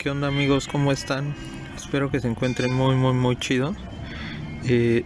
¿Qué onda amigos? ¿Cómo están? Espero que se encuentren muy chido.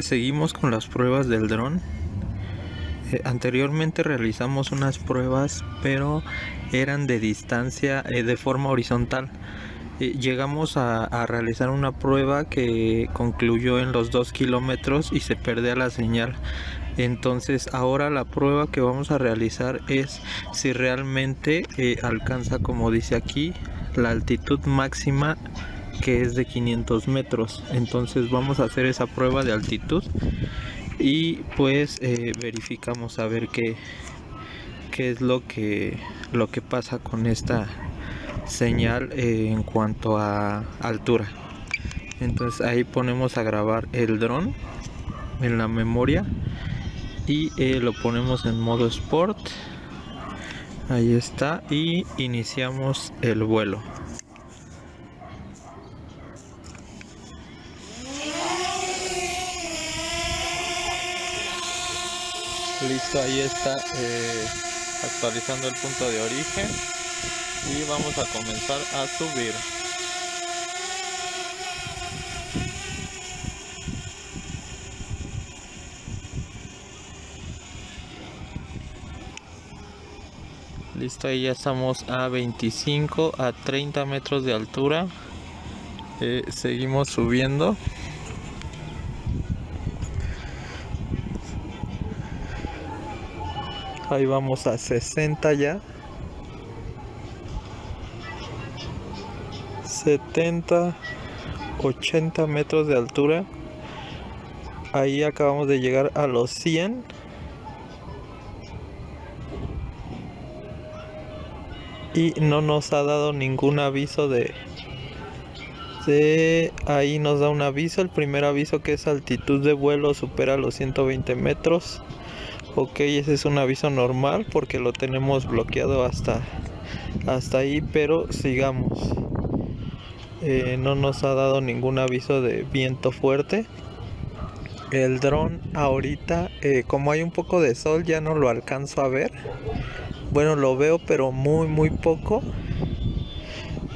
Seguimos con las pruebas del dron. Anteriormente realizamos unas pruebas, pero eran de distancia, de forma horizontal. Llegamos a realizar una prueba que concluyó en los 2 kilómetros y se perdía la señal. Entonces ahora la prueba que vamos a realizar es si realmente alcanza, como dice aquí, la altitud máxima, que es de 500 metros. Entonces vamos a hacer esa prueba de altitud y pues verificamos a ver qué es lo que pasa con esta señal en cuanto a altura. Entonces ahí ponemos a grabar el dron en la memoria y lo ponemos en modo Sport. Ahí está, y iniciamos el vuelo. Listo, ahí está actualizando el punto de origen y vamos a comenzar a subir. Listo, ahí ya estamos a 25 a 30 metros de altura. Seguimos subiendo. Ahí vamos a 60 ya. 70, 80 metros de altura. Ahí acabamos de llegar a los 100. Y no nos ha dado ningún aviso de ahí nos da un aviso, el primer aviso, que es altitud de vuelo supera los 120 metros. Ok, ese es un aviso normal porque lo tenemos bloqueado hasta ahí, pero sigamos. No nos ha dado ningún aviso de viento fuerte. El dron ahorita, como hay un poco de sol, ya no lo alcanzo a ver. Bueno, lo veo pero muy poco.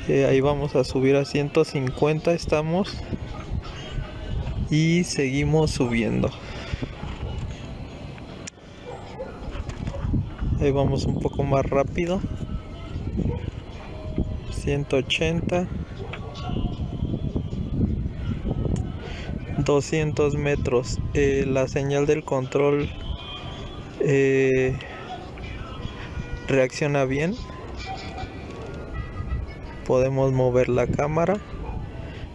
Ahí vamos a subir a 150 estamos. Y seguimos subiendo. Ahí vamos un poco más rápido. 180. 200 metros. La señal del control reacciona bien. Podemos mover la cámara.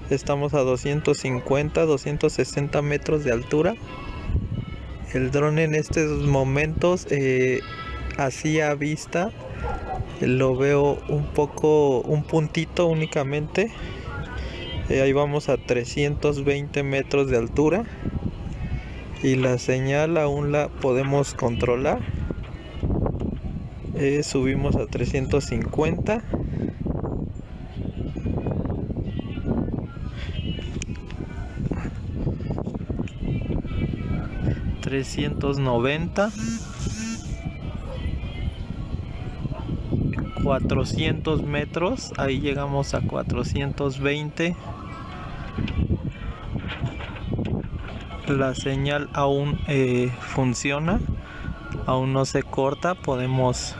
Estamos a 250, 260 metros de altura. El dron en estos momentos, así a vista, lo veo un puntito únicamente. Ahí vamos a 320 metros de altura. Y la señal aún la podemos controlar. Subimos a 350. 390, 400 metros, ahí llegamos a 420. La señal aún funciona, aún no se corta. Podemos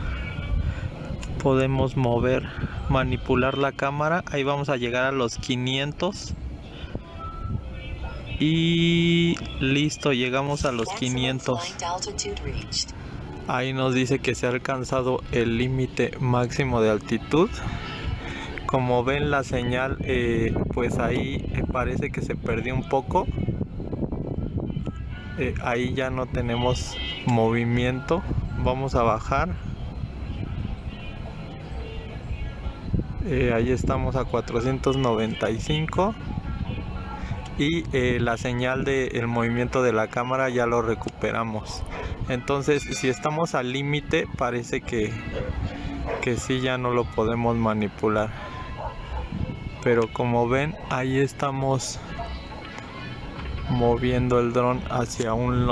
mover, manipular la cámara. Ahí vamos a llegar a los 500. Y listo, llegamos a los 500. Ahí nos dice que se ha alcanzado el límite máximo de altitud. Como ven, la señal pues ahí parece que se perdió un poco. Ahí ya no tenemos movimiento. Vamos a bajar. Ahí estamos a 495. Y la señal del movimiento de la cámara ya lo recuperamos. Entonces, si estamos al límite, parece que sí, ya no lo podemos manipular. Pero como ven, ahí estamos moviendo el dron hacia un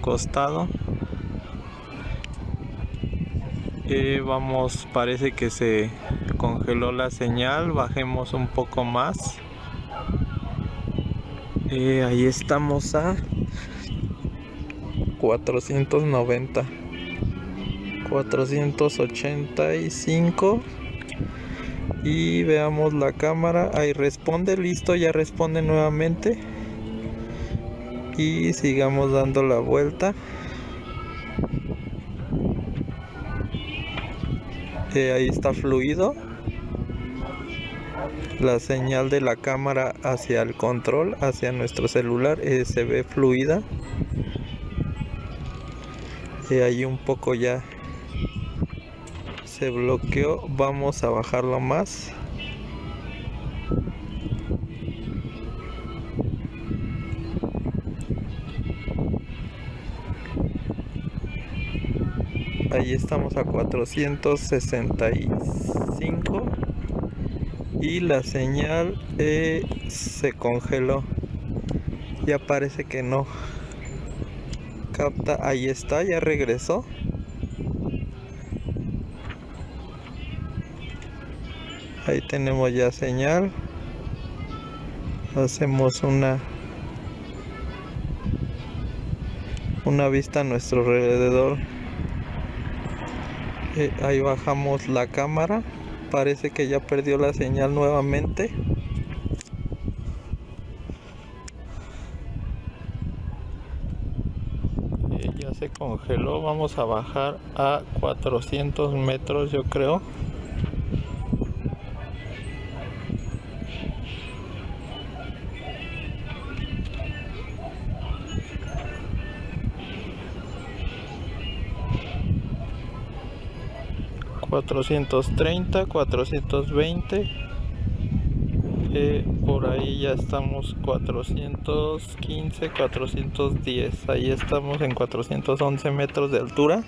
costado. Vamos, parece que se congeló la señal. Bajemos un poco más. Ahí estamos a 490, 485. Y veamos la cámara. Ahí responde, listo, ya responde nuevamente. Y sigamos dando la vuelta. Ahí está fluido. La señal de la cámara hacia el control, hacia nuestro celular, se ve fluida. Ahí un poco ya se bloqueó. Vamos a bajarlo más. Ahí estamos a 465 y la señal se congeló. Ya parece que no capta. Ahí está, ya regresó. Ahí tenemos ya señal. Hacemos una vista a nuestro alrededor. Ahí bajamos la cámara. Parece que ya perdió la señal nuevamente. Ya se congeló. Vamos a bajar a 400 metros, yo creo. ...430, 420... por ahí ya estamos 415, 410... ahí estamos en 411 metros de altura...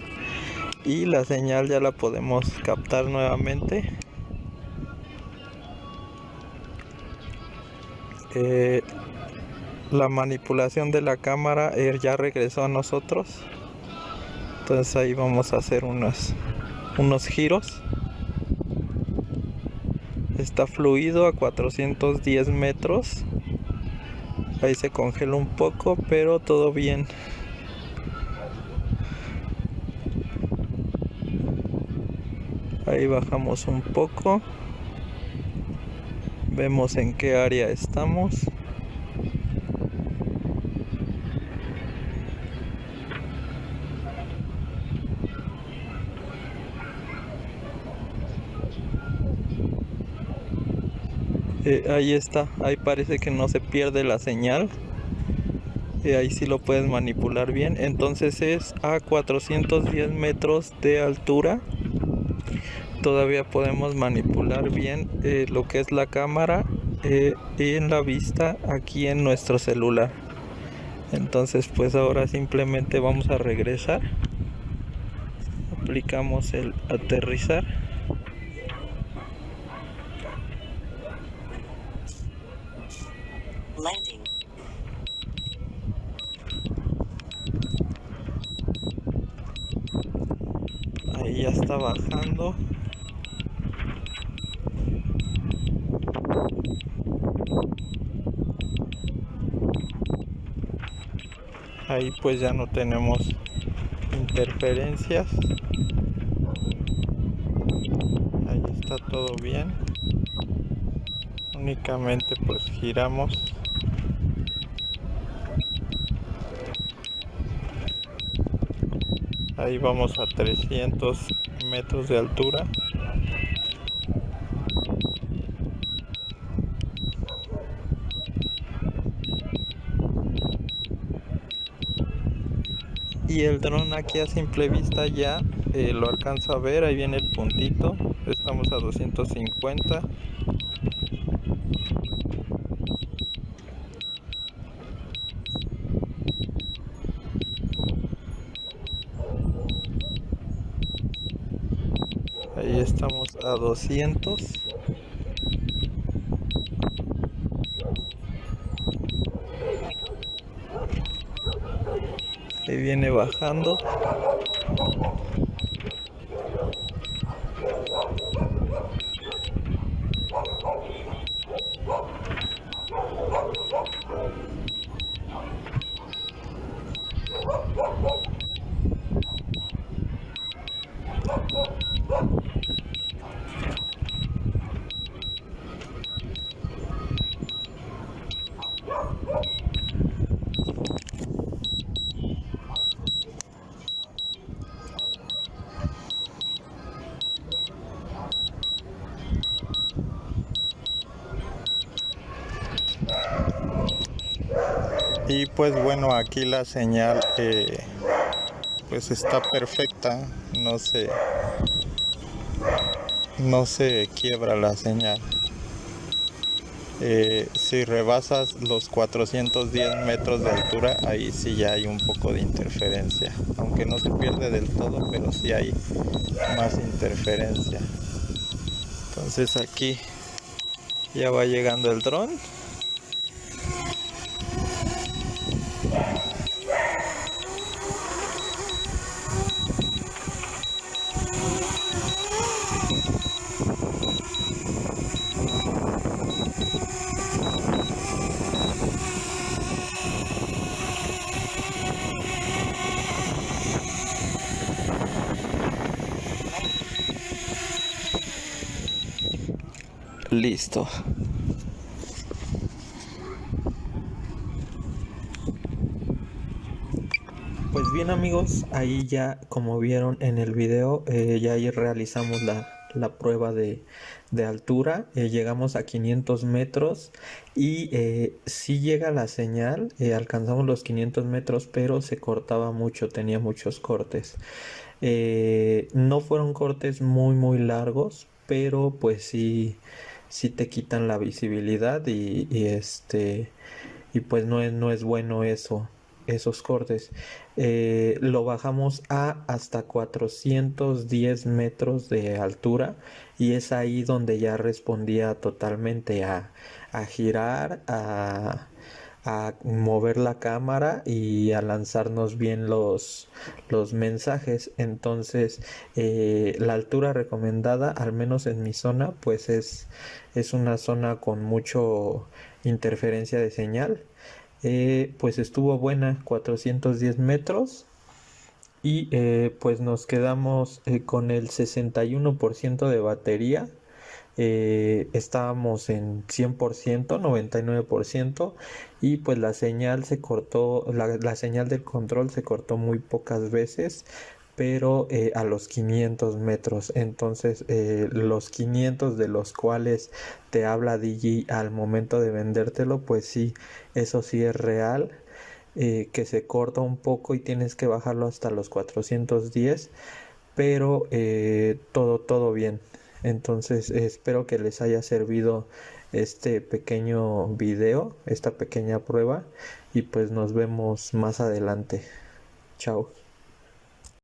y la señal ya la podemos captar nuevamente. La manipulación de la cámara ya regresó a nosotros. Entonces ahí vamos a hacer unos giros. Está fluido a 410 metros. Ahí se congeló un poco, pero todo bien. Ahí bajamos un poco. Vemos en qué área estamos. Ahí está, ahí parece que no se pierde la señal. Ahí sí lo puedes manipular bien. Entonces es a 410 metros de altura. Todavía podemos manipular bien lo que es la cámara en la vista aquí en nuestro celular. Entonces pues ahora simplemente vamos a regresar. Aplicamos el aterrizar. Landing. Ahí ya está bajando. Ahí pues ya no tenemos interferencias. Ahí está todo bien. Únicamente pues giramos. Ahí vamos a 300 metros de altura. Y el dron aquí a simple vista ya lo alcanzo a ver. Ahí viene el puntito. Estamos a 250. Ahí estamos a 200. Ahí viene bajando. Y pues bueno, aquí la señal pues está perfecta, no se quiebra la señal. Si rebasas los 410 metros de altura, ahí sí ya hay un poco de interferencia, aunque no se pierde del todo, pero sí hay más interferencia. Entonces aquí ya va llegando el dron. Listo. Pues bien amigos, ahí ya como vieron en el video, ya ahí realizamos la prueba de altura, llegamos a 500 metros y sí llega la señal, alcanzamos los 500 metros pero se cortaba mucho, tenía muchos cortes. No fueron cortes muy largos, pero pues sí te quitan la visibilidad y pues no es bueno eso, esos cortes. Lo bajamos a hasta 410 metros de altura y es ahí donde ya respondía totalmente a girar, a mover la cámara y a lanzarnos bien los mensajes. Entonces, la altura recomendada, al menos en mi zona, pues es una zona con mucho interferencia de señal. Pues estuvo buena, 410 metros. Y pues nos quedamos con el 61% de batería. Estábamos en 100%, 99%. Y pues la señal se cortó, la señal del control se cortó muy pocas veces, pero a los 500 metros. Entonces los 500 de los cuales te habla Digi al momento de vendértelo, pues sí, eso sí es real. Que se corta un poco y tienes que bajarlo hasta los 410, pero todo bien. Entonces espero que les haya servido este pequeño video, esta pequeña prueba y pues nos vemos más adelante. Chao.